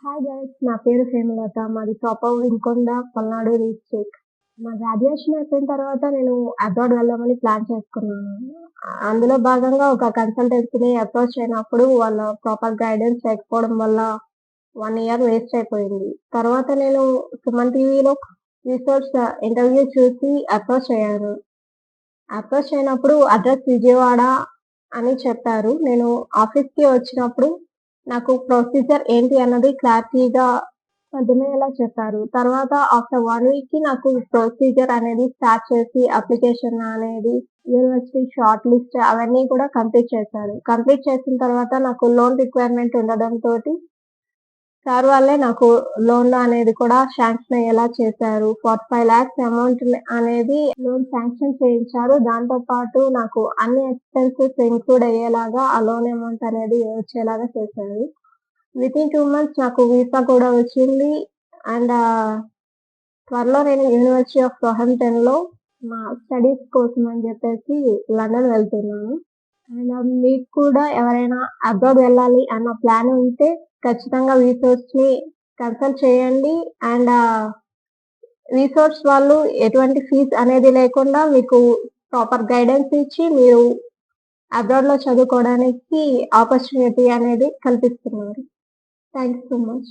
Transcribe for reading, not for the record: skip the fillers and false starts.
Hi guys, నా పేరు హేమలత. మాది ప్రాపర్ వినుకొండ, పల్నాడు డిస్ట్రిక్ట్. నా గ్రాడ్యుయేషన్ అయిపోయిన తర్వాత నేను అబ్రాడ్ వెళ్దామని ప్లాన్ చేసుకున్నాను. అందులో భాగంగా ఒక కన్సల్టెన్సీని అప్రోచ్ అయినప్పుడు వాళ్ళ ప్రాపర్ గైడెన్స్ లేకపోవడం వల్ల 1 ఇయర్ వేస్ట్ అయిపోయింది. తర్వాత నేను సుమన్ టీవీలో రీసెర్చ్ ఇంటర్వ్యూ చూసి అప్రోచ్ అయ్యాను. అప్రోచ్ అయినప్పుడు అడ్రస్ విజయవాడ అని చెప్పారు. నేను ఆఫీస్‌కి వచ్చినప్పుడు నాకు ప్రొసీజర్ ఏంటి అన్నది క్లారిటీగా అర్థమయ్యేలా చెప్పారు. తర్వాత ఆఫ్టర్ 1 వీక్‌కి నాకు ప్రొసీజర్ అనేది స్టార్ట్ చేసి అప్లికేషన్ అనేది యూనివర్సిటీ షార్ట్ లిస్ట్ అవన్నీ కూడా కంప్లీట్ చేశారు. కంప్లీట్ చేసిన తర్వాత నాకు లోన్ రిక్వైర్మెంట్ ఉండడంతోటి సార్ వాళ్ళే నాకు లోన్ అనేది కూడా శాంక్షన్ అయ్యేలా చేశారు. 45 లాక్స్ అమౌంట్ అనేది లోన్ శాంక్షన్ చేయించారు. దాంతో పాటు నాకు అన్ని ఎక్స్‌పెన్సెస్ ఇంక్లూడ్ అయ్యేలాగా ఆ లోన్ అమౌంట్ అనేది వచ్చేలాగా చేశారు. వితిన్ 2 మంత్స్ నాకు వీసా కూడా వచ్చింది. అండ్ త్వరలో నేను యూనివర్సిటీ ఆఫ్ సౌథాంప్టన్‌లో మా స్టడీస్ కోసం అని చెప్పేసి లండన్ వెళ్తున్నాను. అండ్ మీకు కూడా ఎవరైనా అబ్రాడ్ వెళ్ళాలి అన్న ప్లాన్ ఉంటే ఖచ్చితంగా రిసోర్స్‌ని కన్సల్ట్ చేయండి. అండ్ రిసోర్స్ వాళ్ళు ఎటువంటి ఫీజ్ అనేది లేకుండా మీకు ప్రాపర్ గైడెన్స్ ఇచ్చి మీరు అబ్రాడ్‌లో చదువుకోవడానికి ఆపర్చునిటీ అనేది కల్పిస్తున్నారు. Thank you so much.